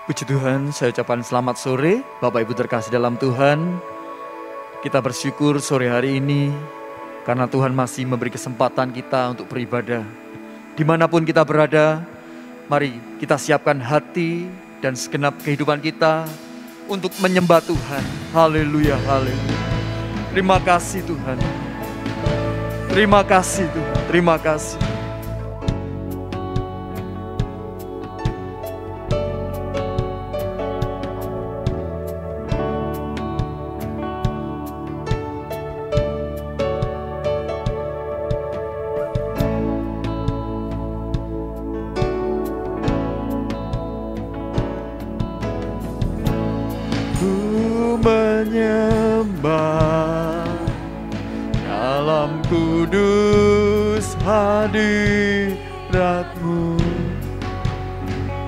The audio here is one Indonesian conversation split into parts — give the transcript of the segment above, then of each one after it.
Puji Tuhan, saya ucapkan selamat sore, Bapak Ibu terkasih dalam Tuhan. Kita bersyukur sore hari ini, karena Tuhan masih memberi kesempatan kita untuk beribadah. Dimanapun kita berada, mari kita siapkan hati dan segenap kehidupan kita untuk menyembah Tuhan. Haleluya, haleluya. Terima kasih Tuhan. Terima kasih Tuhan, terima kasih. Menyembah dalam kudus hadirat-Mu,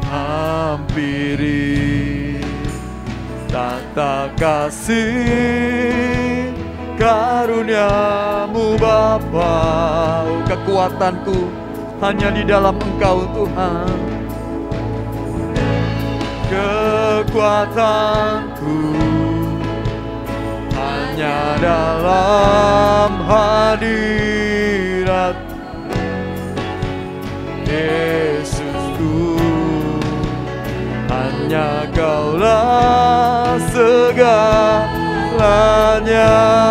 hampiri tata kasih karunia-Mu Bapa. Oh, kekuatanku hanya di dalam Engkau Tuhan, kekuatanku hanya dalam hadirat Yesusku, hanya Kaulah segalanya.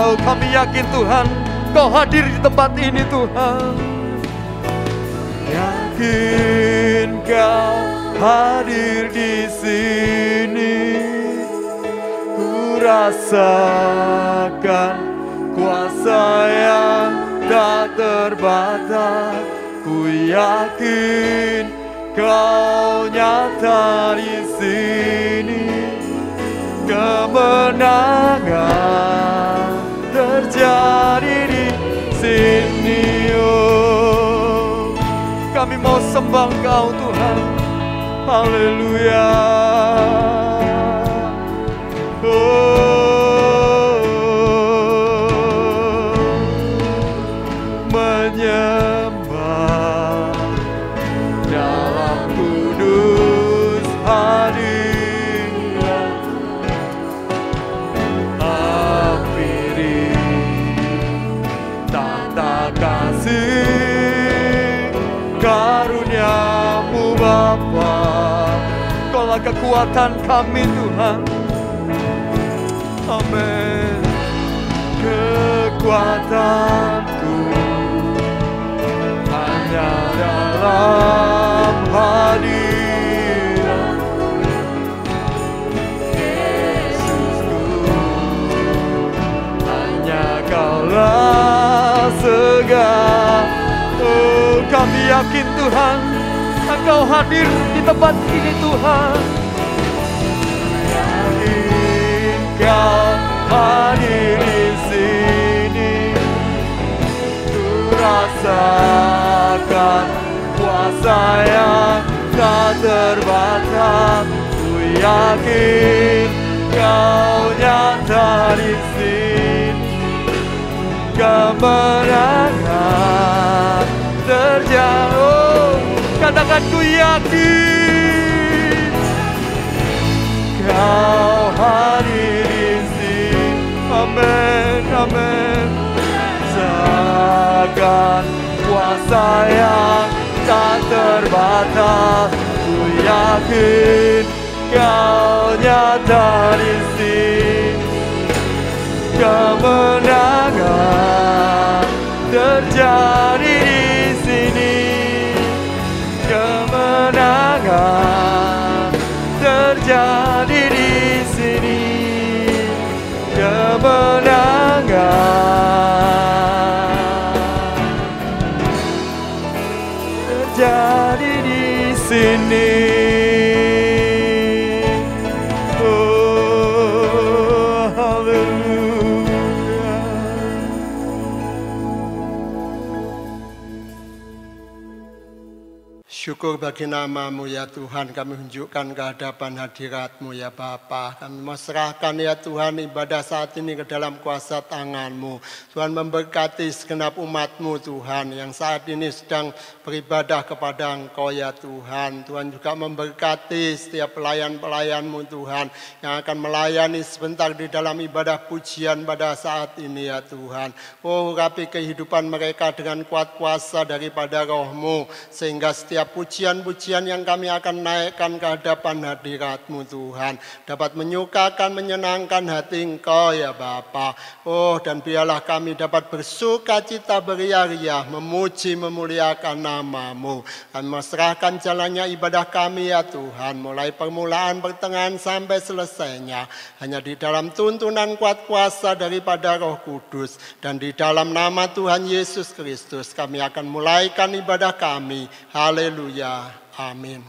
Oh, kami yakin Tuhan, Kau hadir di tempat ini Tuhan. Yakin Kau hadir di sini, ku rasakan kuasa yang tak terbatas. Ku yakin Kau nyata di sini, kemenangan terjadi di sini. Oh, kami mau sembah Kau Tuhan. Haleluya. Oh, menyembah dalam kudus hadirat, hampiri tata kasih karunia-Mu Bapa. Kaulah kekuatan kami Tuhan. Amin. Kekuatanku hanya dalam hadirat Yesusku, hanya Kaulah segala. Oh, kami yakin Tuhan, Engkau hadir di tempat ini Tuhan. Yakin Kau hadir di sini, ku rasakan kuasa yang tak terbatas. Ku yakin Kau nyata di sini, kemenangan terjauh. Katakan ku yakin Kau hadir di sini. Amin, amin. Rasakan kuasa yang tak terbatas. Ku yakin Kau nyata di sini, kemenangan terjadi di sini, kemenangan terjadi di sini, kemenangan terjadi di sini. Oh, haleluya. syukur bagi nama-Mu ya Tuhan, kami tunjukkan ke hadapan hadirat-Mu ya Bapa. Kami mau serahkan ya Tuhan ibadah saat ini ke dalam kuasa tangan-Mu. Tuhan memberkati segenap umat-Mu Tuhan yang saat ini sedang beribadah kepada Engkau ya Tuhan. Tuhan juga memberkati setiap pelayan-pelayan-Mu Tuhan yang akan melayani sebentar di dalam ibadah pujian pada saat ini ya Tuhan. Oh, urapi kehidupan mereka dengan kuat kuasa daripada Roh-Mu, sehingga setiap pujian-pujian yang kami akan naikkan ke hadapan hadirat-Mu Tuhan dapat menyukakan, menyenangkan hati Engkau ya Bapa. Oh, dan biarlah kami dapat bersuka cita beria-ria, memuji, memuliakan nama-Mu. Kami serahkan jalannya ibadah kami ya Tuhan, mulai permulaan, pertengahan sampai selesainya, hanya di dalam tuntunan kuat kuasa daripada Roh Kudus. Dan di dalam nama Tuhan Yesus Kristus kami akan mulaikan ibadah kami. Haleluya. Amin.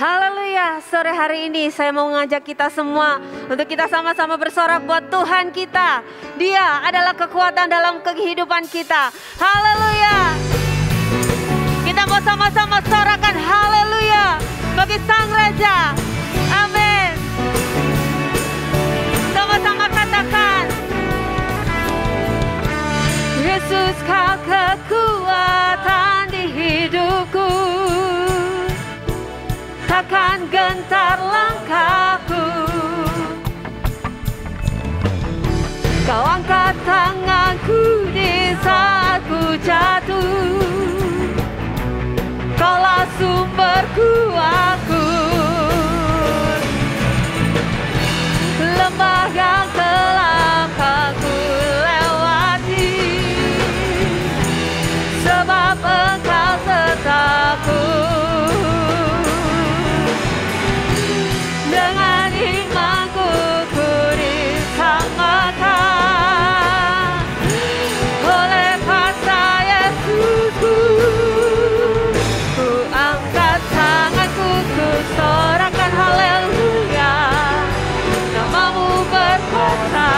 Haleluya. Sore hari ini saya mau mengajak kita semua untuk kita sama-sama bersorak buat Tuhan kita. Dia adalah kekuatan dalam kehidupan kita. Haleluya. Kita mau sama-sama sorakan haleluya bagi Sang Raja. Amin. Sama-sama katakan, Yesus kau kekuatan di hidupku, takkan gentar langkahku. Kau angkat tanganku di saat ku jatuh, Kaulah sumber kuatku. Lembah yang telah ku lewati, sebab Engkau sertaku. Dengan imanku ku diselamatkan oleh kuasa Yesusku. Ku angkat tanganku, ku sorakan haleluya. Namamu berkuasa,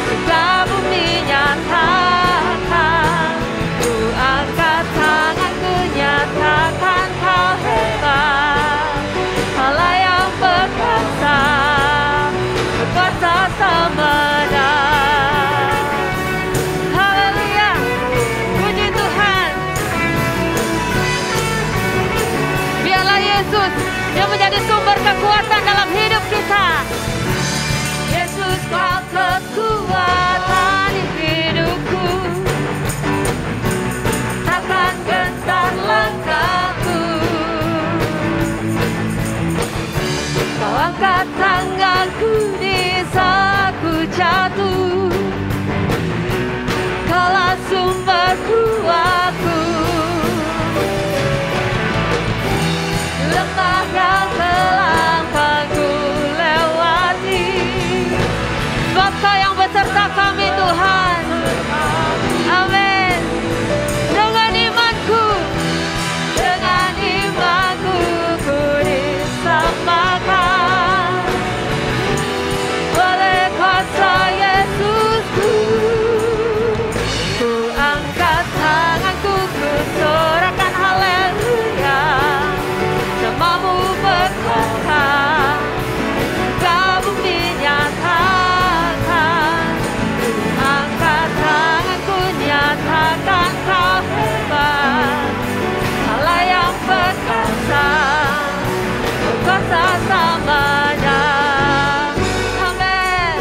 surga bumi nyatakan. Ku angkat tanganku, nyatakan Kau hebat. Allah yang berkuasa, berkuasa semena. Haleluya, puji Tuhan. Biarlah Yesus yang menjadi sumber kekuatan dalam hidup kita. Yesus Kau kekuatan di hidupku, takkan gentar langkahku. Kau angkat tanganku di saat ku jatuh, Kaulah sumber kuatku. Lembah yang telah ku lewati, sebab Kau yang beserta kami Tuhan. Amin. Dengan imanku ku diselamatkan oleh kuasa Yesusku. Ku angkat tanganku, ku sorakan haleluya. Namamu berkuasa, surga bumi nyatakan. Ku angkat tanganku, nyatakan Kau hebat. Allah yang berkuasa, berkuasa selamanya. Amin.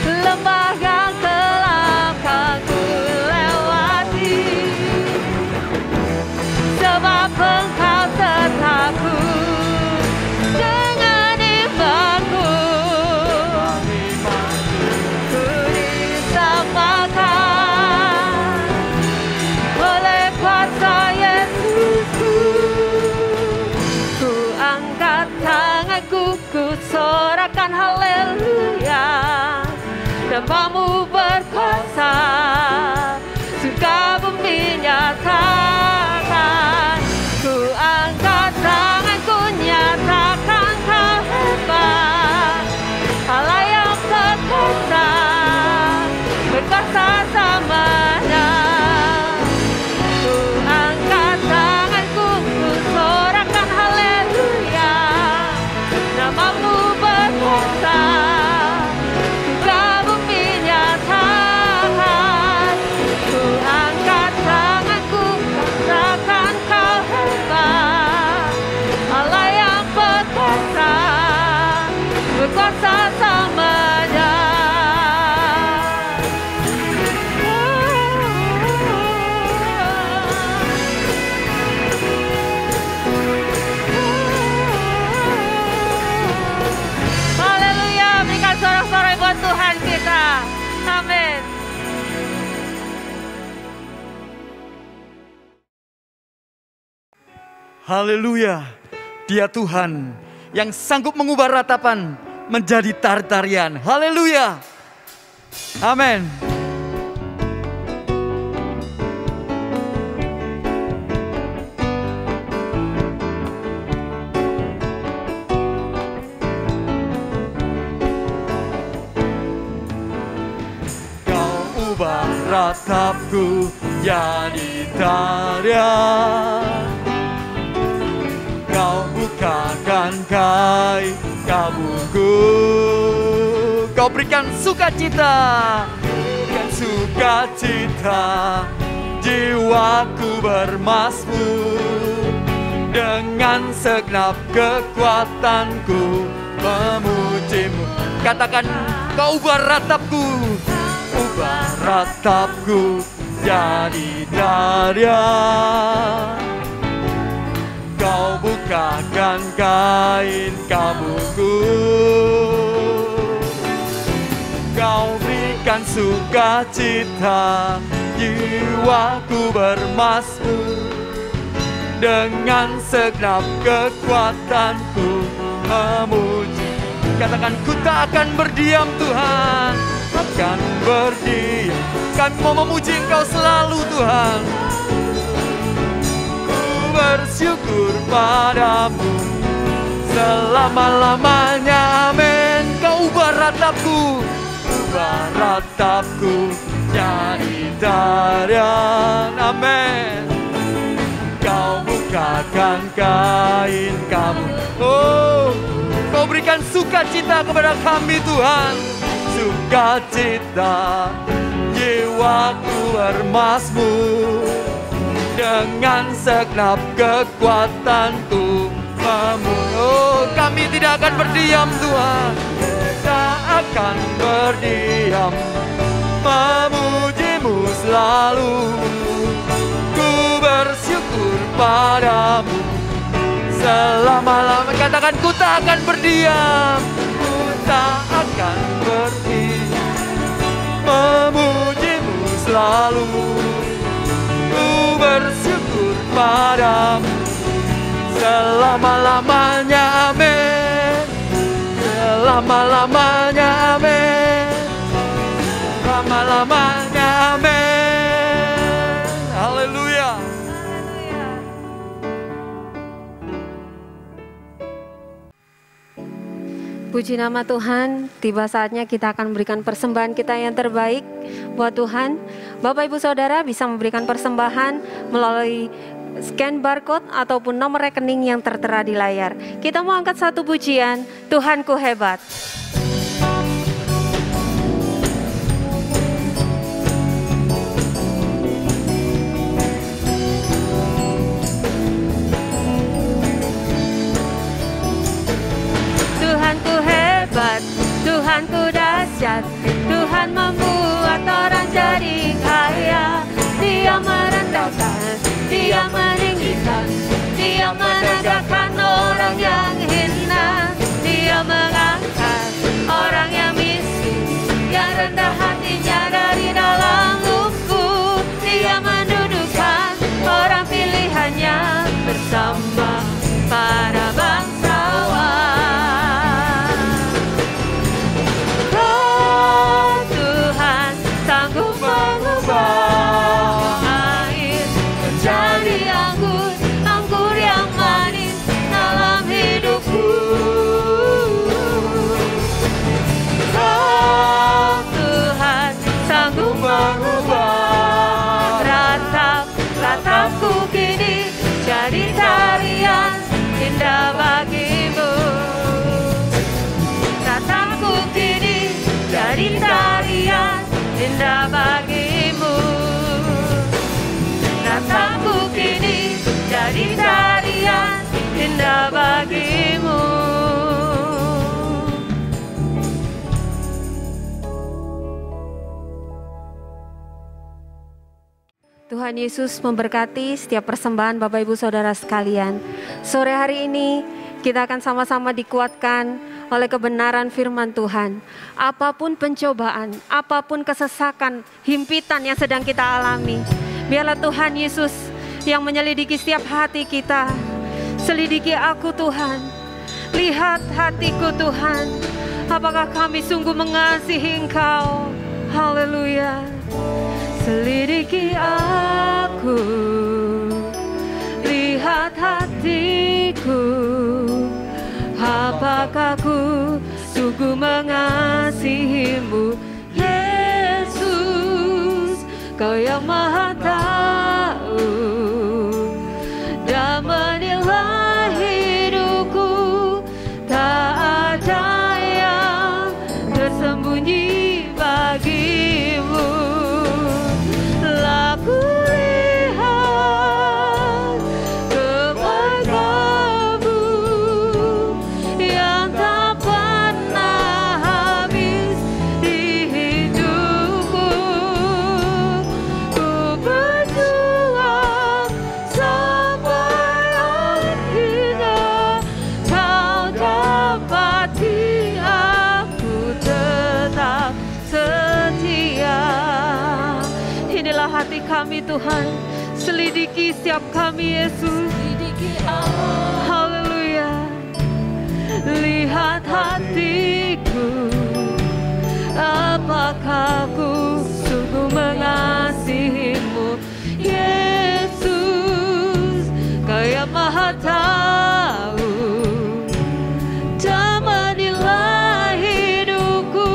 Lembah yang telah ku lewati, sebab Engkau sertaku. Dengan imanku ku diselamatkan oleh kuasa Yesusku. Ku angkat tanganku, ku sorakan haleluya. Namamu berkuasa, surga bumi nyata. Haleluya. Dia Tuhan yang sanggup mengubah ratapan menjadi tari-tarian. Haleluya. Amin. Kau ubah ratapku jadi tarian. Kau bukakan kain kabungku. Kau berikan sukacita, berikan sukacita. Jiwaku bermasmur, dengan segenap kekuatanku memujimu. Katakan, kau ubah ratapku, ubah ratapku jadi tarian. Kau bukakan kain kabungku. Kau berikan sukacita, jiwaku bermasmur, dengan segenap kekuatanku memuji. Katakan, ku tak akan berdiam Tuhan, akan berdiam. Kami mau memuji Engkau selalu Tuhan. Bersyukur padamu selama-lamanya, amin. Kau ubah ratapku, ubah ratapku jadi tarian, amin. Kau bukakan kain kamu, oh, kau berikan sukacita kepada kami Tuhan. Sukacita, jiwaku bermasmur, dengan segenap kekuatanku oh, kami tidak akan berdiam Tuhan, tak akan berdiam, memujimu selalu. Ku bersyukur padamu selama-lamanya. Katakan, ku tak akan berdiam, ku tak akan berdiam, memujimu selalu. Ku bersyukur padamu selama-lamanya, amin. Selama-lamanya, amin. Selama-lamanya, amin. Haleluya. Puji nama Tuhan, tiba saatnya kita akan memberikan persembahan kita yang terbaik buat Tuhan. Bapak Ibu Saudara bisa memberikan persembahan melalui scan barcode ataupun nomor rekening yang tertera di layar. Kita mau angkat satu pujian, Tuhanku hebat. Tuhanku hebat, Tuhanku dahsyat, Tuhan membuat orang jadi kaya. Dia merendahkan, Dia meninggikan, Dia menegakkan orang yang hina. Dia mengangkat orang yang miskin, yang rendah hatinya dari dalam lumpur. Dia mendudukkan orang pilihannya bersama para bangsawan. Sanggup mengubah air menjadi anggur, anggur yang manis dalam hidupku. Oh Tuhan, sanggup mengubah ratapku kini jadi tarian indah bagimu. Ratapku kini jadi tarian indah bagimu. Ratapku kini jadi tarian indah bagimu. Tuhan Yesus memberkati setiap persembahan Bapak Ibu Saudara sekalian. Sore hari ini kita akan sama-sama dikuatkan oleh kebenaran firman Tuhan. Apapun pencobaan, apapun kesesakan, himpitan yang sedang kita alami, biarlah Tuhan Yesus yang menyelidiki setiap hati kita, Selidiki aku Tuhan, lihat hatiku Tuhan, apakah kami sungguh mengasihi Engkau. Haleluya. Selidiki aku, lihat hatiku, apakah ku sungguh mengasihimu. Yesus, Kau yang Maha Tahu dan menilai hidupku. Tak ada yang tersembunyi bagimu. Laku lihat kebaikan-Mu yang tak pernah habis di hidupku. Ku berjuang sampai akhirnya, Kau dapati aku tetap setia. Inilah hati kami Tuhan, selidiki setiap kami Yesus. Haleluya. Lihat hatiku, apakah ku sungguh mengasihimu. Yesus, Kau yang Maha Tahu dan menilai hidupku.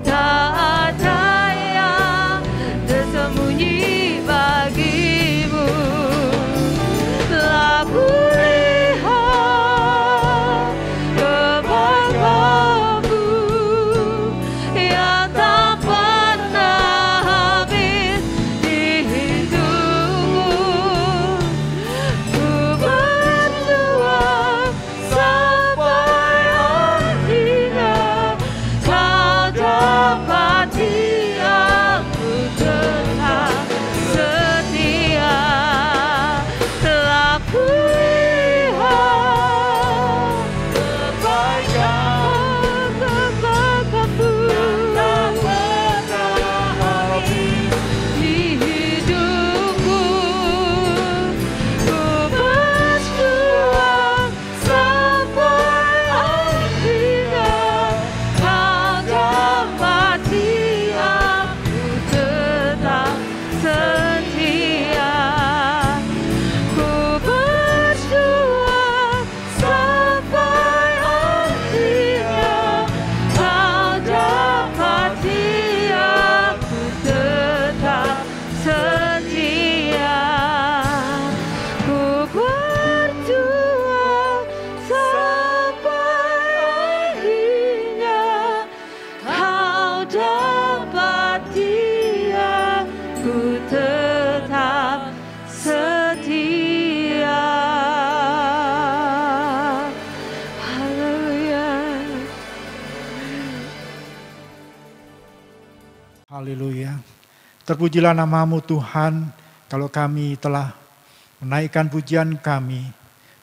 Tak ada yang tersembunyi bagimu. Laku lihat kebaikan-Mu yang tak pernah habis di hidupku. Ku berjuang sampai akhirnya, Kau dapati aku tetap setia. Telah ku lihat kebaikan-Mu yang tak pernah habis di hidupku. Ku berjuang sampai akhirnya, Kau dapati aku tetap setia. Ku berjuang sampai akhirnya, Kau dapati aku tetap setia. Ku berjuang sampai akhirnya, Kau dapati aku tetap setia. Haleluya. Haleluya. Terpujilah nama-Mu Tuhan, kalau kami telah menaikkan pujian kami,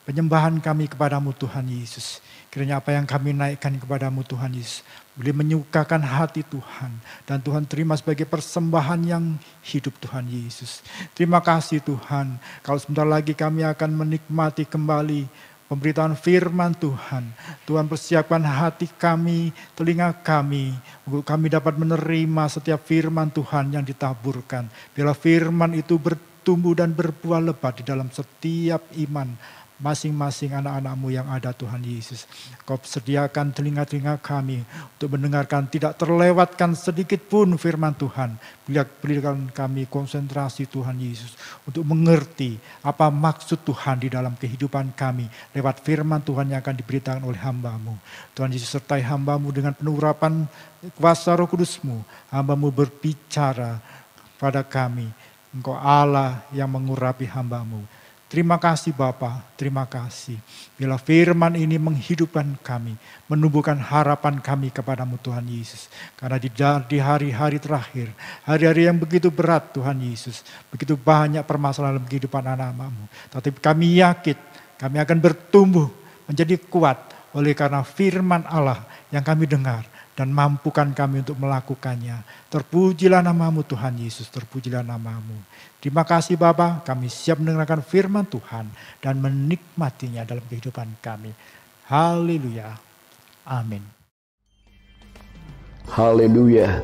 penyembahan kami kepadamu Tuhan Yesus. Kiranya apa yang kami naikkan kepadamu Tuhan Yesus boleh menyukakan hati Tuhan. Dan Tuhan terima sebagai persembahan yang hidup Tuhan Yesus. Terima kasih Tuhan, kalau sebentar lagi kami akan menikmati kembali pemberitaan firman Tuhan. Tuhan persiapkan hati kami, telinga kami, untuk kami dapat menerima setiap firman Tuhan yang ditaburkan. Biarlah firman itu bertumbuh dan berbuah lebat di dalam setiap iman masing-masing anak-anak-Mu yang ada Tuhan Yesus. Kau sediakan telinga-telinga kami untuk mendengarkan, tidak terlewatkan sedikit pun firman Tuhan. Berikan kami konsentrasi Tuhan Yesus untuk mengerti apa maksud Tuhan di dalam kehidupan kami lewat firman Tuhan yang akan diberitakan oleh hamba-Mu. Tuhan Yesus sertai hamba-Mu dengan penurapan kuasa Roh Kudus-Mu. Hamba-Mu berbicara pada kami. Engkau Allah yang mengurapi hamba-Mu. Terima kasih Bapa, terima kasih. Bila firman ini menghidupkan kami, menumbuhkan harapan kami kepadamu Tuhan Yesus. Karena di hari-hari terakhir, hari-hari yang begitu berat Tuhan Yesus, begitu banyak permasalahan dalam kehidupan anak-anak-Mu. Tapi kami yakin, kami akan bertumbuh menjadi kuat oleh karena firman Allah yang kami dengar. dan mampukan kami untuk melakukannya. Terpujilah nama-Mu Tuhan Yesus, terpujilah nama-Mu. Terima kasih Bapa, kami siap mendengarkan firman Tuhan dan menikmatinya dalam kehidupan kami. Haleluya. Amin. Haleluya.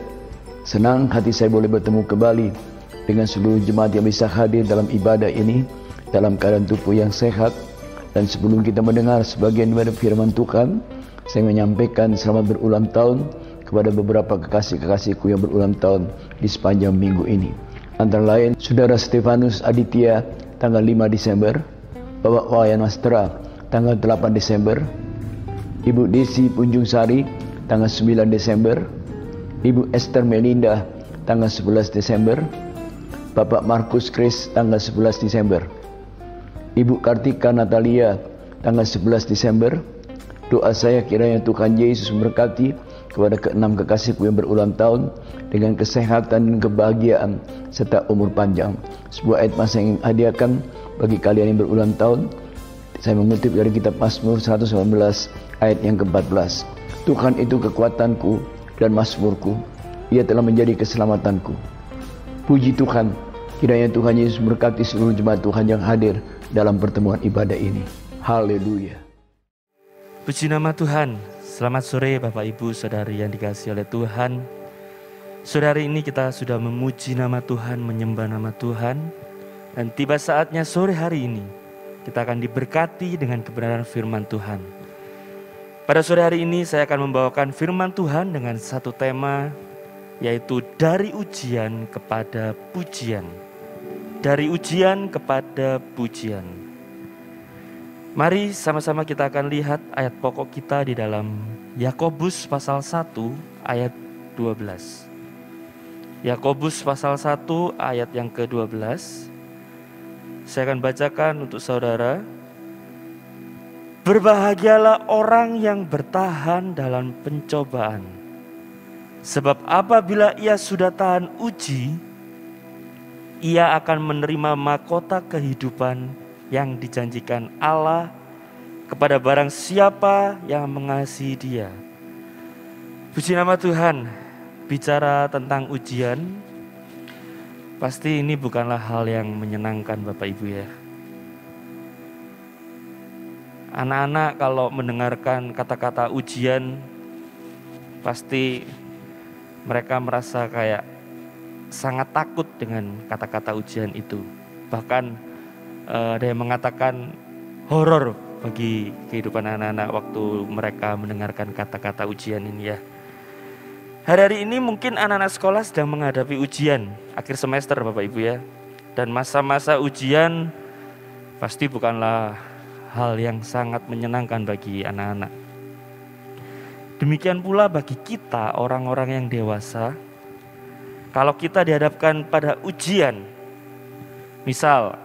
Senang hati saya boleh bertemu kembali dengan seluruh jemaat yang bisa hadir dalam ibadah ini dalam keadaan tubuh yang sehat. Dan sebelum kita mendengar sebagian daripada firman Tuhan, saya menyampaikan selamat berulang tahun kepada beberapa kekasih-kekasihku yang berulang tahun di sepanjang minggu ini. Antara lain Saudara Stefanus Aditya tanggal 5 Desember, Bapak Wayan Mastra tanggal 8 Desember, Ibu Desi Punjung Sari tanggal 9 Desember, Ibu Esther Melinda tanggal 11 Desember, Bapak Markus Kris tanggal 11 Desember, Ibu Kartika Natalia tanggal 11 Desember. Doa saya kiranya Tuhan Yesus memberkati kepada keenam kekasihku yang berulang tahun dengan kesehatan dan kebahagiaan serta umur panjang. Sebuah ayat masa yang hadiahkan bagi kalian yang berulang tahun. Saya mengutip dari kitab Mazmur 119 ayat yang ke-14. Tuhan itu kekuatanku dan mazmurku. Ia telah menjadi keselamatanku. Puji Tuhan, kiranya Tuhan Yesus memberkati seluruh jemaat Tuhan yang hadir dalam pertemuan ibadah ini. Haleluya. Puji nama Tuhan. Selamat sore Bapak Ibu Saudari yang dikasihi oleh Tuhan. Sore hari ini kita sudah memuji nama Tuhan, menyembah nama Tuhan. Dan tiba saatnya sore hari ini kita akan diberkati dengan kebenaran firman Tuhan. Pada sore hari ini saya akan membawakan firman Tuhan dengan satu tema, yaitu dari ujian kepada pujian. Dari ujian kepada pujian. Mari sama-sama kita akan lihat ayat pokok kita di dalam Yakobus pasal 1 ayat 12. Yakobus pasal 1 ayat yang ke-12. Saya akan bacakan untuk saudara. Berbahagialah orang yang bertahan dalam pencobaan. Sebab apabila ia sudah tahan uji, ia akan menerima mahkota kehidupan yang dijanjikan Allah kepada barang siapa yang mengasihi Dia. Puji nama Tuhan. Bicara tentang ujian, pasti ini bukanlah hal yang menyenangkan Bapak Ibu ya. Anak-anak kalau mendengarkan kata-kata ujian, pasti mereka merasa kayak sangat takut dengan kata-kata ujian itu. Bahkan ada yang mengatakan horor bagi kehidupan anak-anak waktu mereka mendengarkan kata-kata ujian ini ya. Hari-hari ini mungkin anak-anak sekolah sedang menghadapi ujian akhir semester Bapak Ibu ya. Dan masa-masa ujian pasti bukanlah hal yang sangat menyenangkan bagi anak-anak. Demikian pula bagi kita orang-orang yang dewasa, kalau kita dihadapkan pada ujian, misal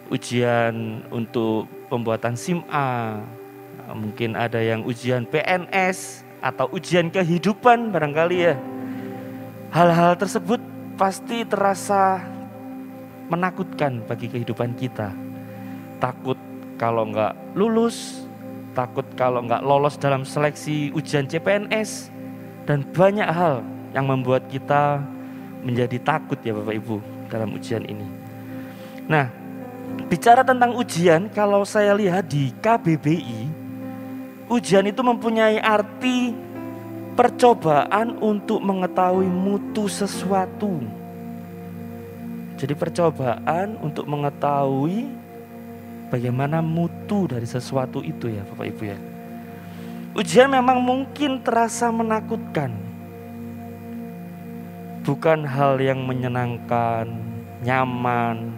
ujian untuk pembuatan SIM A, mungkin ada yang ujian PNS, atau ujian kehidupan barangkali ya. Hal-hal tersebut pasti terasa menakutkan bagi kehidupan kita. Takut kalau nggak lulus, takut kalau nggak lolos dalam seleksi ujian CPNS, dan banyak hal yang membuat kita menjadi takut ya Bapak Ibu dalam ujian ini. Nah, bicara tentang ujian, kalau saya lihat di KBBI, ujian itu mempunyai arti percobaan untuk mengetahui mutu sesuatu. Jadi percobaan untuk mengetahui bagaimana mutu dari sesuatu itu ya Bapak Ibu ya. Ujian memang mungkin terasa menakutkan. Bukan hal yang menyenangkan, nyaman.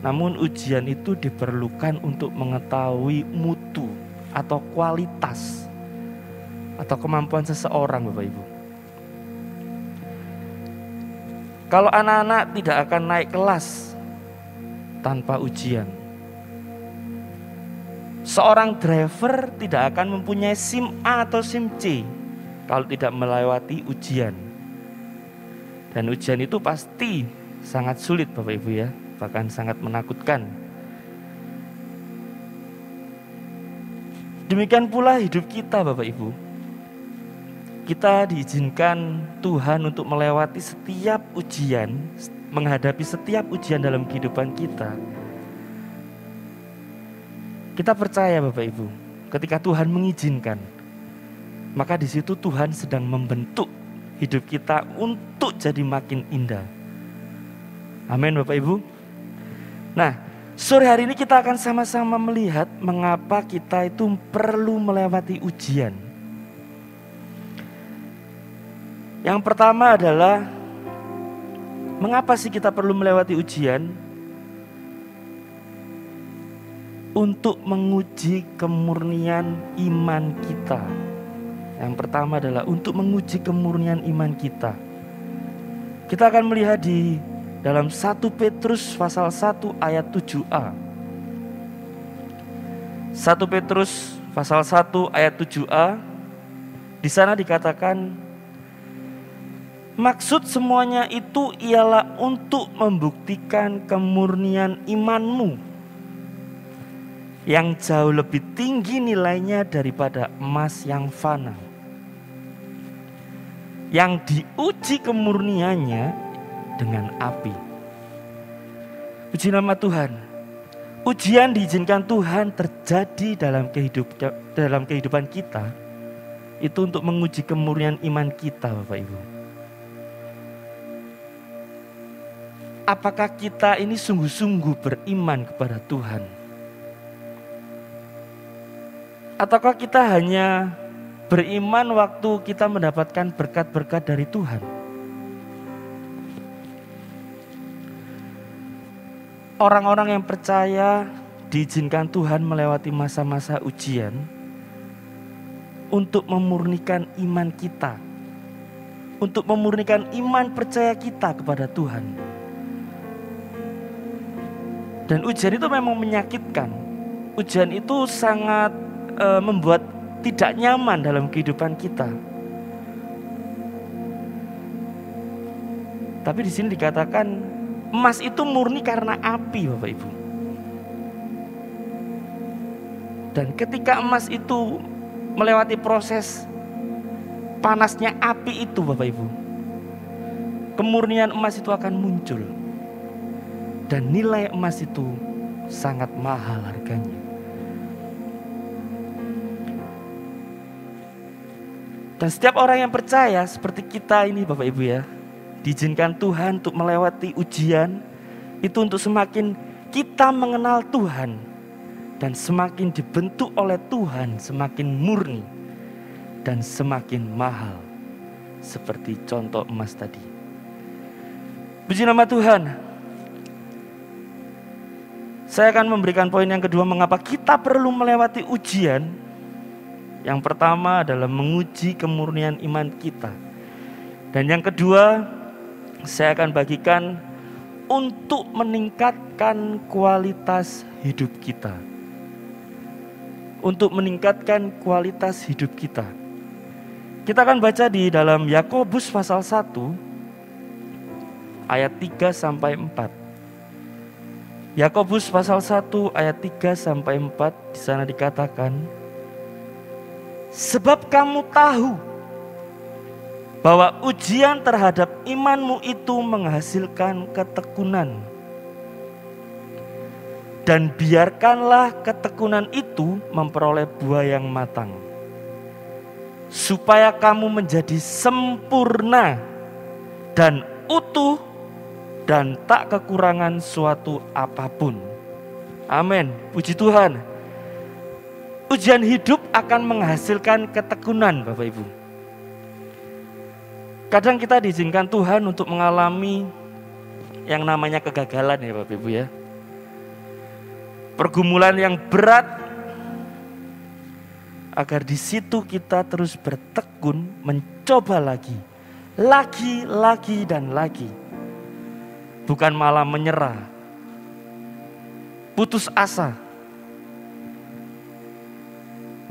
Namun ujian itu diperlukan untuk mengetahui mutu atau kualitas atau kemampuan seseorang Bapak Ibu. Kalau anak-anak tidak akan naik kelas tanpa ujian. Seorang driver tidak akan mempunyai SIM A atau SIM C kalau tidak melewati ujian. Dan ujian itu pasti sangat sulit Bapak Ibu ya, bahkan sangat menakutkan. Demikian pula hidup kita Bapak Ibu. kita diizinkan Tuhan untuk melewati setiap ujian, menghadapi setiap ujian dalam kehidupan kita. Kita percaya Bapak Ibu, ketika Tuhan mengizinkan, maka di situ Tuhan sedang membentuk hidup kita untuk jadi makin indah. Amin Bapak Ibu. Nah, sore hari ini kita akan sama-sama melihat mengapa kita itu perlu melewati ujian. Yang pertama adalah, mengapa sih kita perlu melewati ujian? Untuk menguji kemurnian iman kita. Yang pertama adalah untuk menguji kemurnian iman kita. Kita akan melihat di dalam 1 Petrus pasal 1 ayat 7a. 1 Petrus pasal 1 ayat 7a. Di sana dikatakan, maksud semuanya itu ialah untuk membuktikan kemurnian imanmu yang jauh lebih tinggi nilainya daripada emas yang fana, yang diuji kemurniannya dengan api. Puji nama Tuhan. Ujian diizinkan Tuhan terjadi dalam kehidupan kita, itu untuk menguji kemurnian iman kita, Bapak Ibu. Apakah kita ini sungguh-sungguh beriman kepada Tuhan? Ataukah kita hanya beriman waktu kita mendapatkan berkat-berkat dari Tuhan? Orang-orang yang percaya diizinkan Tuhan melewati masa-masa ujian untuk memurnikan iman kita, untuk memurnikan iman percaya kita kepada Tuhan. Dan ujian itu memang menyakitkan. Ujian itu sangat membuat tidak nyaman dalam kehidupan kita. Tapi di sini dikatakan emas itu murni karena api, Bapak Ibu. Dan ketika emas itu melewati proses panasnya api itu, Bapak Ibu, kemurnian emas itu akan muncul. Dan nilai emas itu sangat mahal harganya. Dan setiap orang yang percaya seperti kita ini Bapak Ibu ya, diizinkan Tuhan untuk melewati ujian, itu untuk semakin kita mengenal Tuhan dan semakin dibentuk oleh Tuhan, semakin murni dan semakin mahal. Seperti contoh emas tadi. Puji nama Tuhan. Saya akan memberikan poin yang kedua mengapa kita perlu melewati ujian. Yang pertama adalah menguji kemurnian iman kita. Dan yang kedua, saya akan bagikan untuk meningkatkan kualitas hidup kita. Untuk meningkatkan kualitas hidup kita. Kita akan baca di dalam Yakobus pasal 1 ayat 3 sampai 4. Yakobus pasal 1 ayat 3 sampai 4, di sana dikatakan, sebab kamu tahu bahwa ujian terhadap imanmu itu menghasilkan ketekunan. Dan biarkanlah ketekunan itu memperoleh buah yang matang, supaya kamu menjadi sempurna dan utuh dan tak kekurangan suatu apapun. Amin. Puji Tuhan. Ujian hidup akan menghasilkan ketekunan, Bapak Ibu. Kadang kita diizinkan Tuhan untuk mengalami yang namanya kegagalan ya Bapak Ibu ya. Pergumulan yang berat, agar di situ kita terus bertekun mencoba lagi dan lagi. Bukan malah menyerah, putus asa.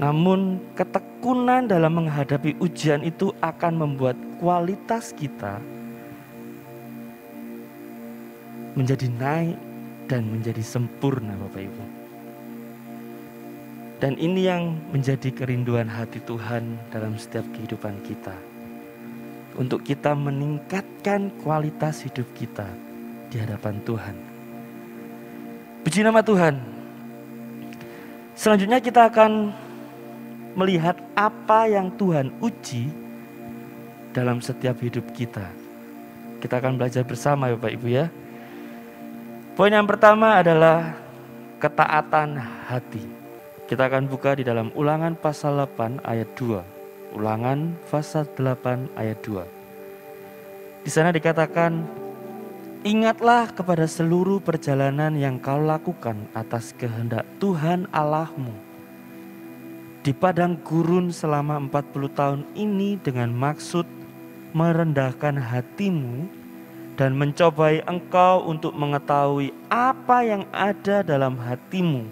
Namun ketekunan dalam menghadapi ujian itu akan membuat kualitas kita menjadi naik dan menjadi sempurna Bapak Ibu. Dan ini yang menjadi kerinduan hati Tuhan dalam setiap kehidupan kita. untuk kita meningkatkan kualitas hidup kita di hadapan Tuhan. Puji nama Tuhan. Selanjutnya kita akan melihat apa yang Tuhan uji dalam setiap hidup kita. Kita akan belajar bersama Bapak Ibu ya. Poin yang pertama adalah ketaatan hati. Kita akan buka di dalam Ulangan pasal 8 ayat 2. Ulangan pasal 8 ayat 2. Di sana dikatakan, ingatlah kepada seluruh perjalanan yang kau lakukan atas kehendak Tuhan Allahmu di padang gurun selama 40 tahun ini dengan maksud merendahkan hatimu dan mencobai engkau untuk mengetahui apa yang ada dalam hatimu,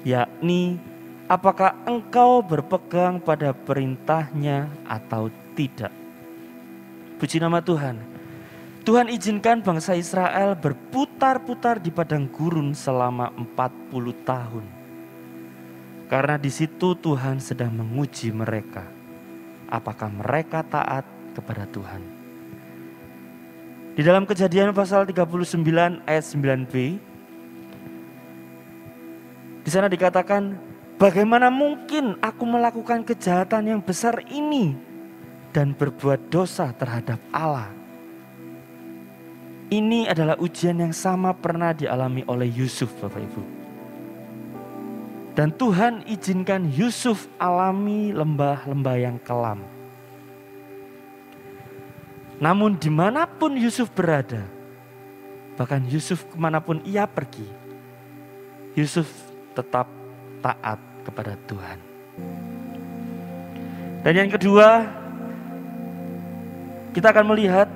yakni apakah engkau berpegang pada perintahnya atau tidak. Puji nama Tuhan. Tuhan izinkan bangsa Israel berputar-putar di padang gurun selama 40 tahun. Karena di situ Tuhan sedang menguji mereka. Apakah mereka taat kepada Tuhan? Di dalam Kejadian pasal 39 ayat 9b, di sana dikatakan, bagaimana mungkin aku melakukan kejahatan yang besar ini dan berbuat dosa terhadap Allah? Ini adalah ujian yang sama pernah dialami oleh Yusuf, Bapak Ibu. Dan Tuhan izinkan Yusuf alami lembah-lembah yang kelam. Namun dimanapun Yusuf berada, bahkan Yusuf kemanapun ia pergi, Yusuf tetap taat kepada Tuhan. Dan yang kedua, kita akan melihat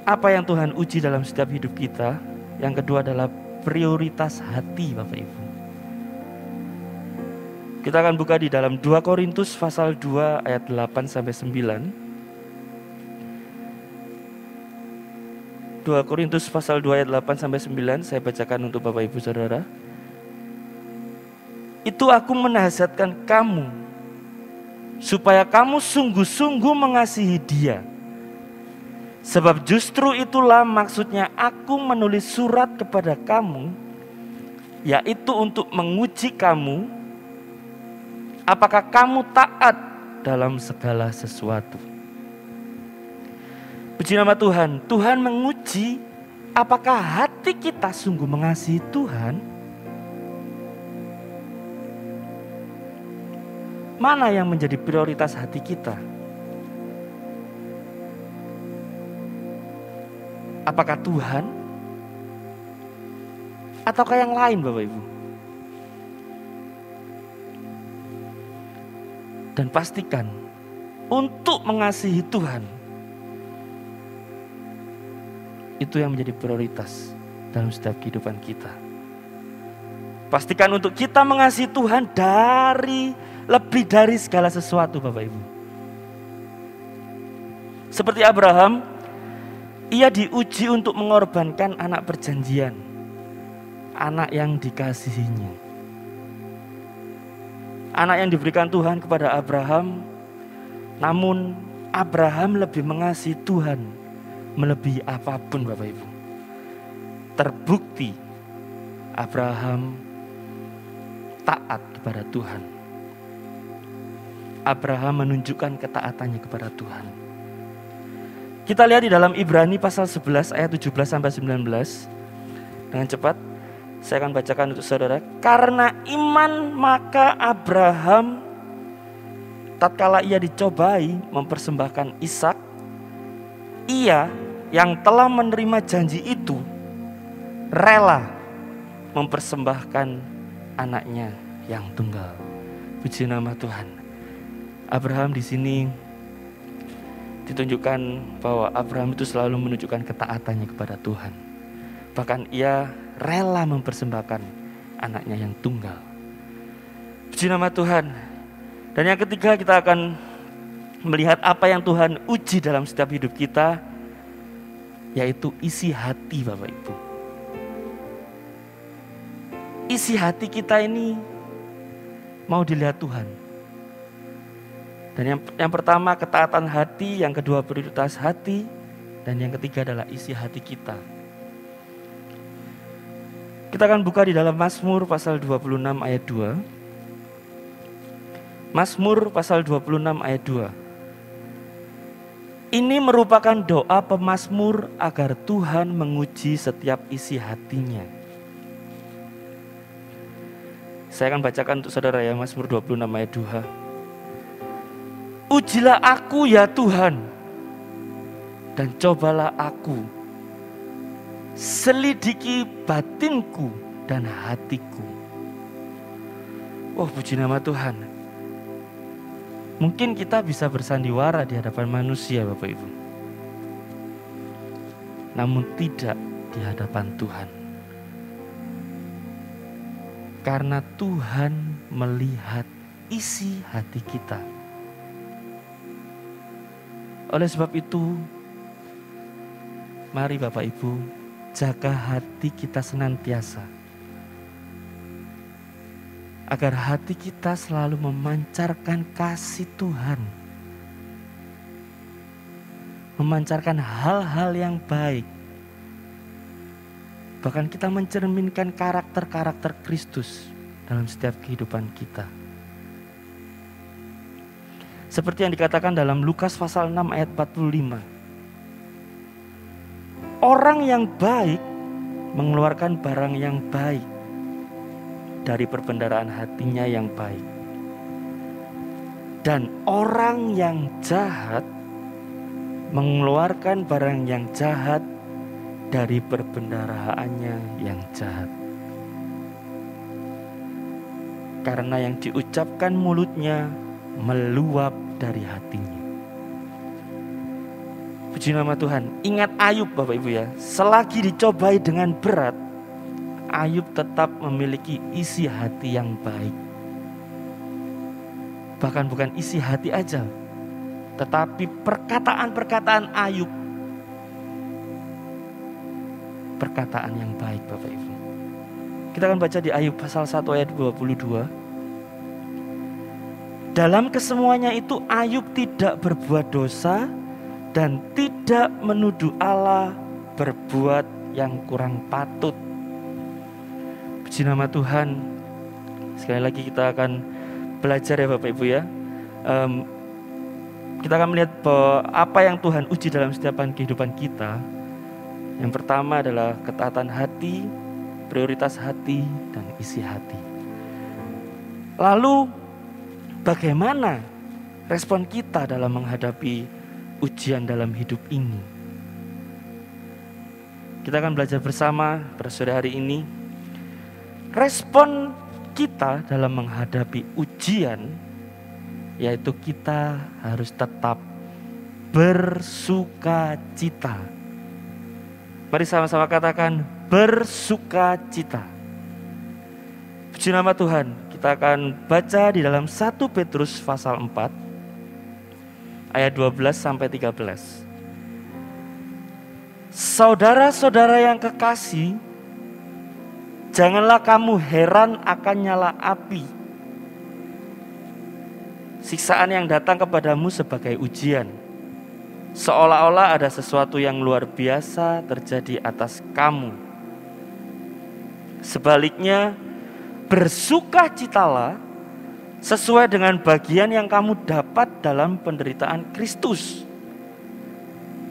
apa yang Tuhan uji dalam setiap hidup kita. Yang kedua adalah prioritas hati, Bapak Ibu. Kita akan buka di dalam 2 Korintus pasal 2 ayat 8 sampai 9. 2 Korintus pasal 2 ayat 8 sampai 9, saya bacakan untuk Bapak Ibu Saudara. Itu aku menasihatkan kamu supaya kamu sungguh-sungguh mengasihi Dia. Sebab justru itulah maksudnya aku menulis surat kepada kamu, yaitu untuk menguji kamu, apakah kamu taat dalam segala sesuatu. Puji nama Tuhan. Tuhan menguji apakah hati kita sungguh mengasihi Tuhan. Mana yang menjadi prioritas hati kita? Apakah Tuhan ataukah yang lain, Bapak Ibu? Dan pastikan untuk mengasihi Tuhan, itu yang menjadi prioritas dalam setiap kehidupan kita. Pastikan untuk kita mengasihi Tuhan lebih dari segala sesuatu, Bapak Ibu. Seperti Abraham, ia diuji untuk mengorbankan anak perjanjian, anak yang dikasihinya. Anak yang diberikan Tuhan kepada Abraham, namun Abraham lebih mengasihi Tuhan melebihi apapun, Bapak Ibu. Terbukti Abraham taat kepada Tuhan. Abraham menunjukkan ketaatannya kepada Tuhan. Kita lihat di dalam Ibrani pasal 11 ayat 17 sampai 19. Dengan cepat saya akan bacakan untuk saudara. Karena iman maka Abraham tatkala ia dicobai mempersembahkan Ishak, ia yang telah menerima janji itu rela mempersembahkan anaknya yang tunggal. Puji nama Tuhan. Abraham di sini ditunjukkan bahwa Abraham itu selalu menunjukkan ketaatannya kepada Tuhan. Bahkan ia rela mempersembahkan anaknya yang tunggal. Puji nama Tuhan. Dan yang ketiga, kita akan melihat apa yang Tuhan uji dalam setiap hidup kita, yaitu isi hati, Bapak Ibu. Isi hati kita ini mau dilihat Tuhan. Dan yang pertama ketaatan hati, yang kedua prioritas hati, dan yang ketiga adalah isi hati kita. Kita akan buka di dalam Mazmur pasal 26 ayat 2. Mazmur pasal 26 ayat 2. Ini merupakan doa pemazmur agar Tuhan menguji setiap isi hatinya. Saya akan bacakan untuk saudara ya, Mazmur 26 ayat 2. Ujilah aku ya Tuhan, dan cobalah aku, selidiki batinku dan hatiku. Oh, puji nama Tuhan. Mungkin kita bisa bersandiwara di hadapan manusia, Bapak Ibu, namun tidak di hadapan Tuhan. Karena Tuhan melihat isi hati kita. Oleh sebab itu, mari Bapak Ibu, jaga hati kita senantiasa, agar hati kita selalu memancarkan kasih Tuhan, memancarkan hal-hal yang baik. Bahkan kita mencerminkan karakter-karakter Kristus dalam setiap kehidupan kita. Seperti yang dikatakan dalam Lukas pasal 6 ayat 45. Orang yang baik mengeluarkan barang yang baik dari perbendaharaan hatinya yang baik. Dan orang yang jahat mengeluarkan barang yang jahat dari perbendaharaannya yang jahat. Karena yang diucapkan mulutnya meluap dari hatinya. Puji nama Tuhan. Ingat Ayub Bapak Ibu ya, selagi dicobai dengan berat, Ayub tetap memiliki isi hati yang baik. Bahkan bukan isi hati aja, tetapi perkataan-perkataan Ayub, perkataan yang baik Bapak Ibu. Kita akan baca di Ayub pasal 1 ayat 22. Dalam kesemuanya itu Ayub tidak berbuat dosa dan tidak menuduh Allah berbuat yang kurang patut. Puji nama Tuhan. Sekali lagi kita akan belajar ya Bapak Ibu ya. Kita akan melihat bahwa apa yang Tuhan uji dalam setiap kehidupan kita. Yang pertama adalah ketaatan hati, prioritas hati, dan isi hati. Lalu bagaimana respon kita dalam menghadapi ujian dalam hidup ini? Kita akan belajar bersama pada sore hari ini. Respon kita dalam menghadapi ujian, yaitu kita harus tetap bersukacita. Mari sama-sama katakan bersukacita. Puji nama Tuhan. Kita akan baca di dalam 1 Petrus pasal 4 ayat 12 sampai 13. Saudara-saudara yang kekasih, janganlah kamu heran akan nyala api, siksaan yang datang kepadamu sebagai ujian, seolah-olah ada sesuatu yang luar biasa terjadi atas kamu. Sebaliknya, bersukacitalah sesuai dengan bagian yang kamu dapat dalam penderitaan Kristus,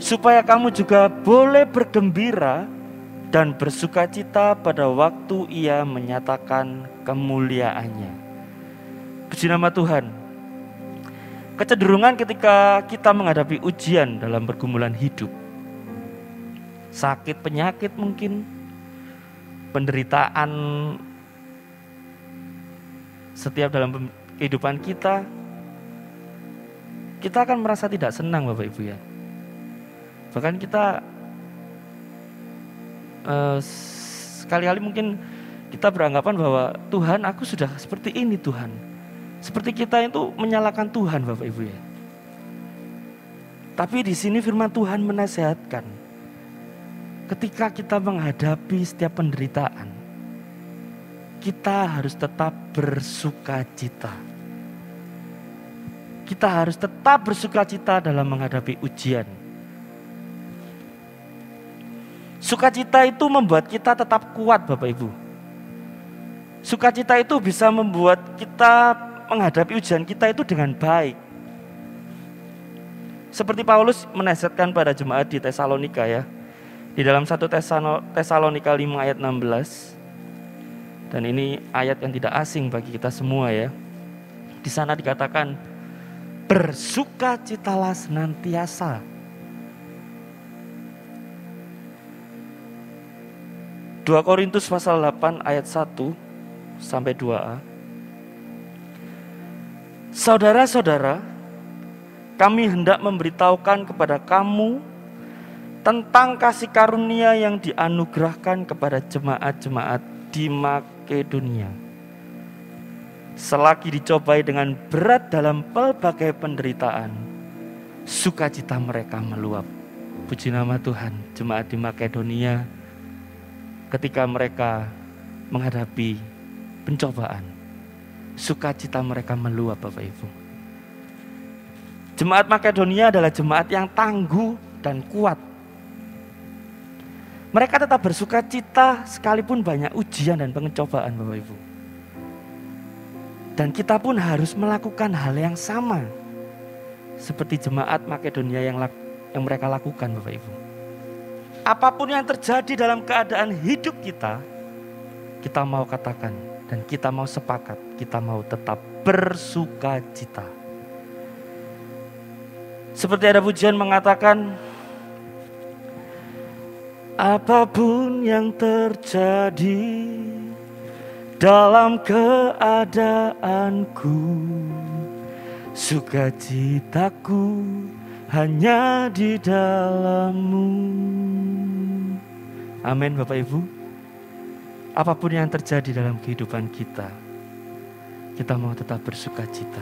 supaya kamu juga boleh bergembira dan bersukacita pada waktu Ia menyatakan kemuliaannya. Puji nama Tuhan. Kecenderungan ketika kita menghadapi ujian dalam pergumulan hidup, sakit, penyakit mungkin, penderitaan setiap dalam kehidupan kita akan merasa tidak senang Bapak Ibu ya. Bahkan kita sekali-kali mungkin kita beranggapan bahwa Tuhan, aku sudah seperti ini Tuhan. Seperti kita itu menyalahkan Tuhan Bapak Ibu ya. Tapi di sini firman Tuhan menasihatkan, ketika kita menghadapi setiap penderitaan, kita harus tetap bersukacita. kita harus tetap bersukacita dalam menghadapi ujian. Sukacita itu membuat kita tetap kuat, Bapak Ibu. Sukacita itu bisa membuat kita menghadapi ujian kita itu dengan baik. Seperti Paulus menasihatkan pada jemaat di Tesalonika ya. Di dalam 1 Tesalonika 5 ayat 16. Dan ini ayat yang tidak asing bagi kita semua ya. Di sana dikatakan, bersukacitalah senantiasa. Dua Korintus pasal 8 ayat 1 sampai 2a. Saudara-saudara, kami hendak memberitahukan kepada kamu tentang kasih karunia yang dianugerahkan kepada jemaat-jemaat di Makedonia. Selagi dicobai dengan berat dalam pelbagai penderitaan, sukacita mereka meluap. Puji nama Tuhan, jemaat di Makedonia ketika mereka menghadapi pencobaan, sukacita mereka meluap, Bapak Ibu. Jemaat Makedonia adalah jemaat yang tangguh dan kuat. Mereka tetap bersukacita sekalipun banyak ujian dan pencobaan, Bapak Ibu. Dan kita pun harus melakukan hal yang sama seperti jemaat Makedonia yang mereka lakukan, Bapak Ibu. Apapun yang terjadi dalam keadaan hidup kita mau katakan dan kita mau sepakat, kita mau tetap bersukacita. Seperti ada pujian mengatakan, apapun yang terjadi dalam keadaanku, sukacitaku hanya di dalam-Mu. Amin, Bapak Ibu. Apapun yang terjadi dalam kehidupan kita mau tetap bersukacita.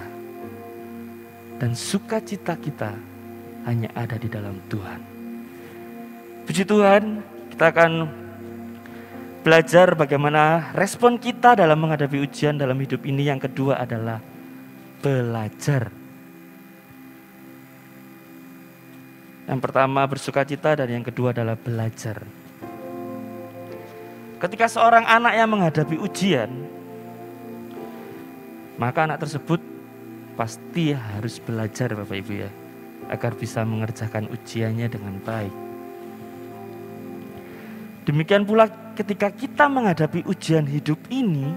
Dan sukacita kita hanya ada di dalam Tuhan. Puji Tuhan, kita akan belajar bagaimana respon kita dalam menghadapi ujian dalam hidup ini. Yang kedua adalah belajar. Yang pertama bersukacita dan yang kedua adalah belajar. Ketika seorang anak yang menghadapi ujian, maka anak tersebut pasti harus belajar, Bapak Ibu ya, agar bisa mengerjakan ujiannya dengan baik. Demikian pula ketika kita menghadapi ujian hidup ini,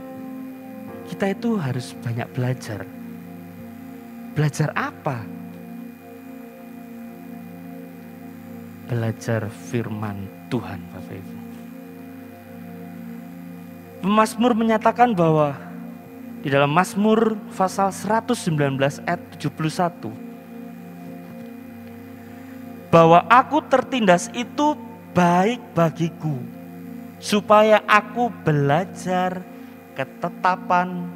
kita itu harus banyak belajar. Belajar apa? Belajar firman Tuhan, Bapak Ibu. Pemazmur menyatakan bahwa di dalam Mazmur pasal 119 ayat 71, bahwa aku tertindas itu baik bagiku, supaya aku belajar ketetapan.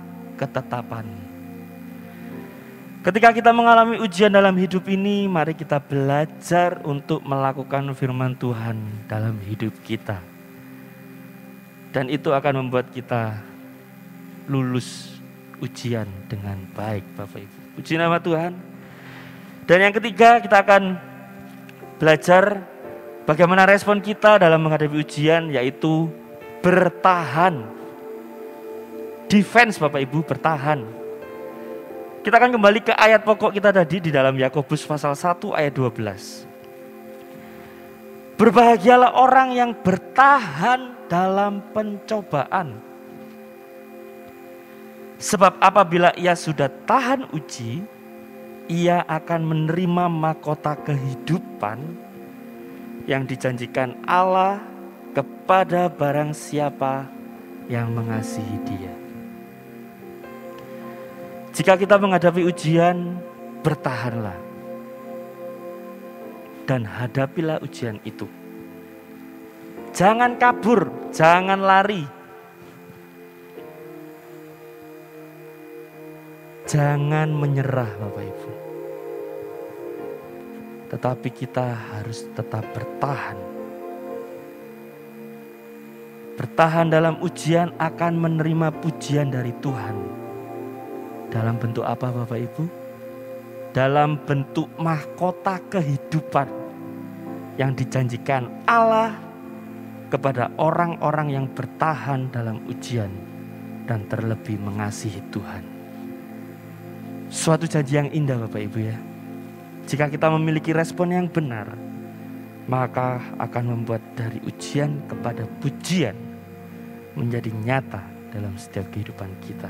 Ketika kita mengalami ujian dalam hidup ini, mari kita belajar untuk melakukan firman Tuhan dalam hidup kita. Dan itu akan membuat kita lulus ujian dengan baik, Bapak Ibu. Puji nama Tuhan. Dan yang ketiga, kita akan belajar bagaimana respon kita dalam menghadapi ujian, yaitu bertahan. Defense, Bapak Ibu, bertahan. Kita akan kembali ke ayat pokok kita tadi di dalam Yakobus pasal 1 ayat 12. Berbahagialah orang yang bertahan dalam pencobaan. Sebab apabila ia sudah tahan uji, ia akan menerima mahkota kehidupan yang dijanjikan Allah kepada barang siapa yang mengasihi Dia. Jika kita menghadapi ujian, bertahanlah dan hadapilah ujian itu. Jangan kabur, jangan lari. Jangan menyerah, Bapak Ibu. Tetapi kita harus tetap bertahan. Bertahan dalam ujian akan menerima pujian dari Tuhan. Dalam bentuk apa, Bapak Ibu? dalam bentuk mahkota kehidupan yang dijanjikan Allah kepada orang-orang yang bertahan dalam ujian dan terlebih mengasihi Tuhan. Suatu janji yang indah Bapak Ibu ya. Jika kita memiliki respon yang benar, maka akan membuat dari ujian kepada pujian menjadi nyata dalam setiap kehidupan kita.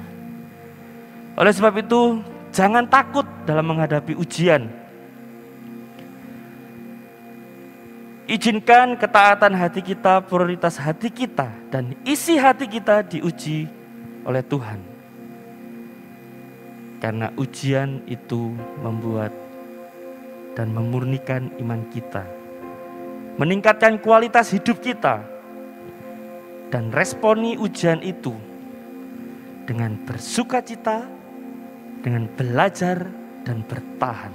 Oleh sebab itu, jangan takut dalam menghadapi ujian. Izinkan ketaatan hati kita, prioritas hati kita, dan isi hati kita diuji oleh Tuhan. Karena ujian itu membuat dan memurnikan iman kita, meningkatkan kualitas hidup kita, dan responi ujian itu dengan bersukacita, dengan belajar dan bertahan.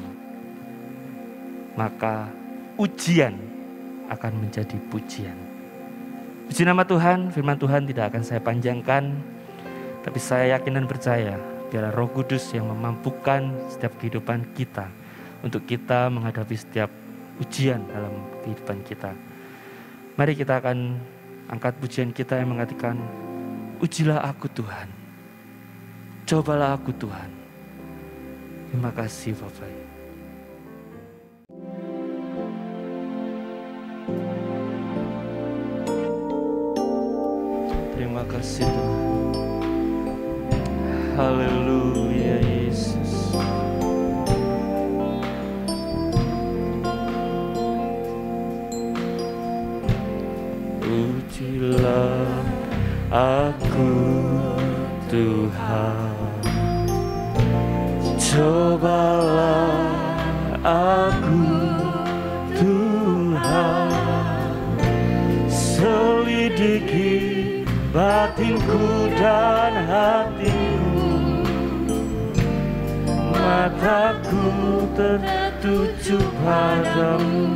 Maka ujian akan menjadi pujian. Puji nama Tuhan, firman Tuhan tidak akan saya panjangkan, tapi saya yakin dan percaya biarlah Roh Kudus yang memampukan setiap kehidupan kita untuk kita menghadapi setiap ujian dalam kehidupan kita. Mari kita akan angkat pujian kita yang mengatakan, ujilah aku Tuhan, cobalah aku Tuhan. Terima kasih Bapak. Terima kasih Tuhan. Haleluya Yesus. Ujilah aku Tuhan, cobalah aku Tuhan, selidiki batinku dan hatiku, mataku tertuju padamu.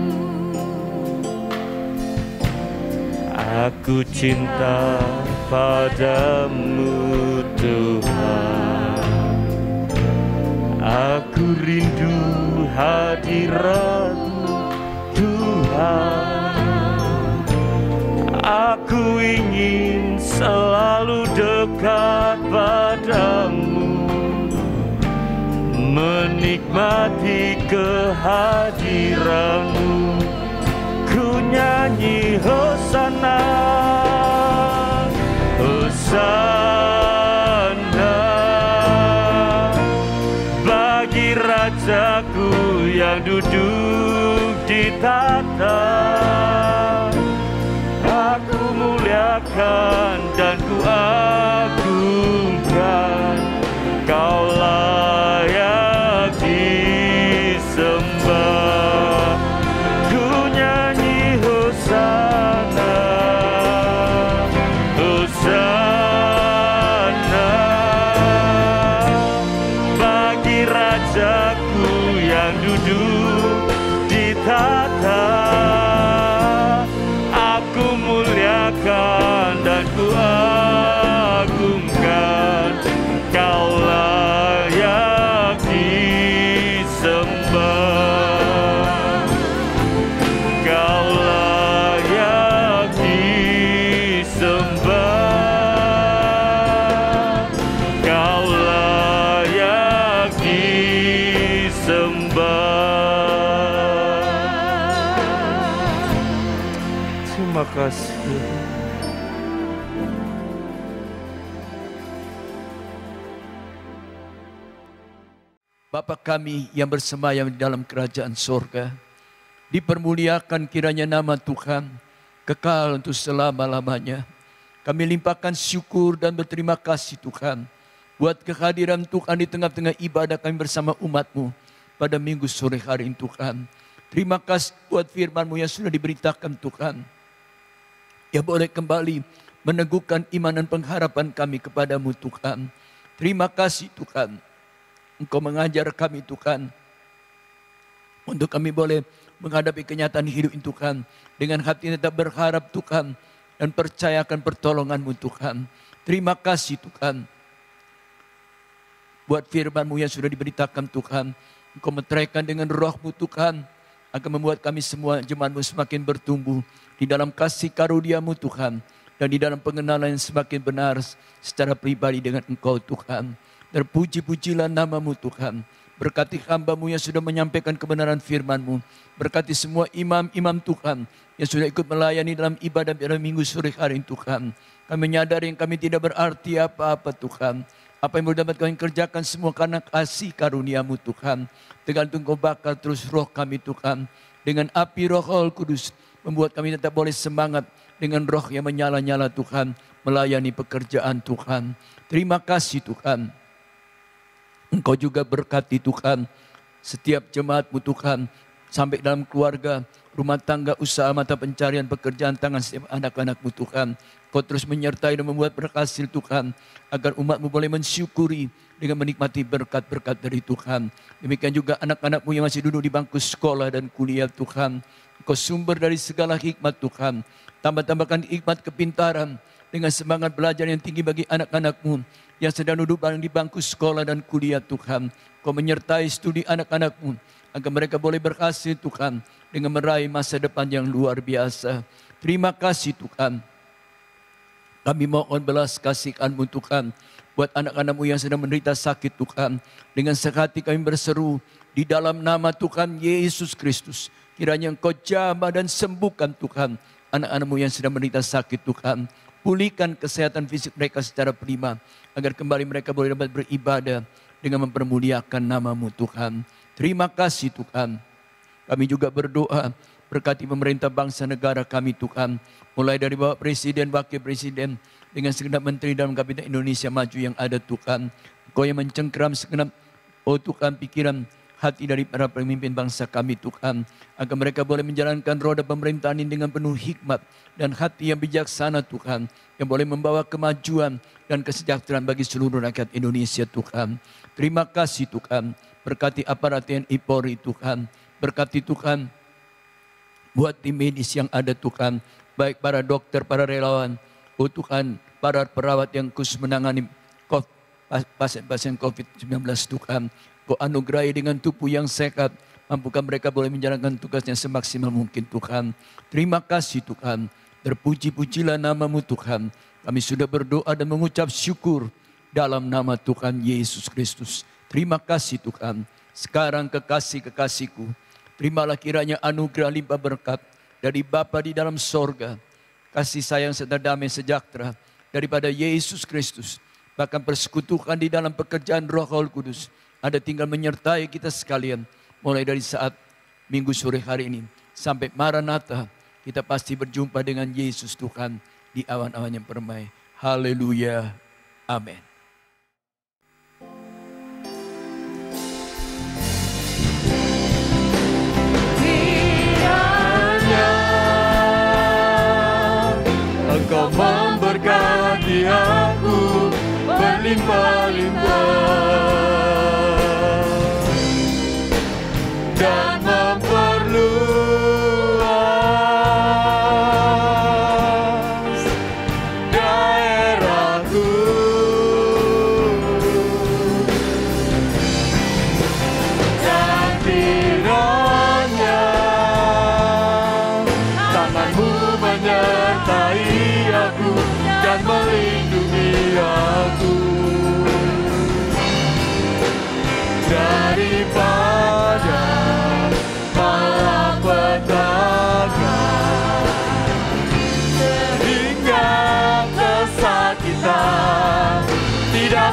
Aku cinta padamu Tuhan, aku rindu hadirat-Mu Tuhan. Aku ingin selalu dekat padamu, menikmati kehadiran-Mu. Ku nyanyi Hosana, Hosana, bagi Rajaku yang duduk di tahta. Aku muliakan dan ku agungkan, Kau layak disembah. Ku nyanyi Hosana, Hosana, bagi Rajaku yang duduk di tahta. Aku muliakan dan ku agungkan, Kau layak disembah. Kau layak disembah. Kau layak disembah. Terima kasih. Bapa kami yang bersemayam di dalam kerajaan sorga, dipermuliakan kiranya nama Tuhan, kekal untuk selama-lamanya. Kami limpahkan syukur dan berterima kasih Tuhan, buat kehadiran Tuhan di tengah-tengah ibadah kami bersama umat-Mu pada minggu sore hari ini Tuhan. Terima kasih buat firman-Mu yang sudah diberitakan Tuhan, yang boleh kembali meneguhkan iman dan pengharapan kami kepadamu Tuhan. Terima kasih Tuhan, Engkau mengajar kami Tuhan, untuk kami boleh menghadapi kenyataan hidup ini Tuhan, dengan hati tetap berharap Tuhan, dan percayakan pertolongan-Mu Tuhan. Terima kasih Tuhan, buat firman-Mu yang sudah diberitakan Tuhan, Engkau meteraikan dengan roh-Mu Tuhan, akan membuat kami semua jemaat-Mu semakin bertumbuh di dalam kasih karunia-Mu Tuhan, dan di dalam pengenalan yang semakin benar secara pribadi dengan Engkau Tuhan. Terpuji-pujilah nama-Mu Tuhan. Berkati hamba-Mu yang sudah menyampaikan kebenaran firman-Mu. Berkati semua imam-imam Tuhan yang sudah ikut melayani dalam ibadah pada minggu sore hari Tuhan. Kami menyadari yang kami tidak berarti apa-apa Tuhan. Apa yang dapat kami kerjakan semua karena kasih karunia-Mu Tuhan. Tergantung Kau bakar terus roh kami Tuhan. Dengan api Roh Kudus membuat kami tetap boleh semangat dengan roh yang menyala-nyala Tuhan. Melayani pekerjaan Tuhan. Terima kasih Tuhan. Engkau juga berkati Tuhan setiap jemaat-Mu Tuhan, sampai dalam keluarga, rumah tangga, usaha, mata pencarian, pekerjaan tangan setiap anak-anak-Mu Tuhan. Kau terus menyertai dan membuat berhasil Tuhan, agar umat-Mu boleh mensyukuri dengan menikmati berkat-berkat dari Tuhan. Demikian juga anak-anak-Mu yang masih duduk di bangku sekolah dan kuliah Tuhan. Kau sumber dari segala hikmat Tuhan. Tambah-tambahkan hikmat kepintaran dengan semangat belajar yang tinggi bagi anak-anak-Mu yang sedang duduk di bangku sekolah dan kuliah Tuhan. Kau menyertai studi anak-anak-Mu agar mereka boleh berhasil Tuhan dengan meraih masa depan yang luar biasa. Terima kasih Tuhan. Kami mohon belas kasihan-Mu Tuhan buat anak-anak-Mu yang sedang menderita sakit Tuhan. Dengan sehati kami berseru di dalam nama Tuhan Yesus Kristus. Kiranya Engkau jamah dan sembuhkan Tuhan anak-anak-Mu yang sedang menderita sakit Tuhan. Pulihkan kesehatan fisik mereka secara prima, agar kembali mereka boleh dapat beribadah dengan mempermuliakan nama-Mu Tuhan. Terima kasih Tuhan. Kami juga berdoa, berkati pemerintah bangsa negara kami Tuhan. Mulai dari Bapak Presiden, Wakil Presiden, dengan segenap menteri dalam Kabinet Indonesia Maju yang ada Tuhan. Kau yang mencengkeram segenap, oh Tuhan, pikiran, hati dari para pemimpin bangsa kami Tuhan, agar mereka boleh menjalankan roda pemerintahan ini dengan penuh hikmat dan hati yang bijaksana Tuhan, yang boleh membawa kemajuan dan kesejahteraan bagi seluruh rakyat Indonesia Tuhan. Terima kasih Tuhan, berkati aparat TNI Polri Tuhan, berkati Tuhan buat tim medis yang ada Tuhan, baik para dokter, para relawan, oh Tuhan, para perawat yang khusus menangani pasien-pasien COVID-19 Tuhan. Kau anugerahi dengan tubuh yang sehat, mampukan mereka boleh menjalankan tugasnya semaksimal mungkin Tuhan. Terima kasih Tuhan, terpuji-pujilah nama-Mu Tuhan. Kami sudah berdoa dan mengucap syukur dalam nama Tuhan Yesus Kristus. Terima kasih Tuhan. Sekarang kekasih-kekasihku, terimalah kiranya anugerah limpah berkat dari Bapa di dalam sorga, kasih sayang serta damai sejahtera daripada Yesus Kristus, bahkan persekutuan di dalam pekerjaan Roh Kudus, ada tinggal menyertai kita sekalian, mulai dari saat minggu sore hari ini sampai Maranatha, kita pasti berjumpa dengan Yesus Tuhan di awan-awan yang permai. Haleluya. Amin. Engkau memberkati aku berlimpah-limpah dan memperluas daerahku. Dan kiranya tangan-Mu menyertai aku dan melindungi aku daripada malapetaka sehingga kesakitan tidak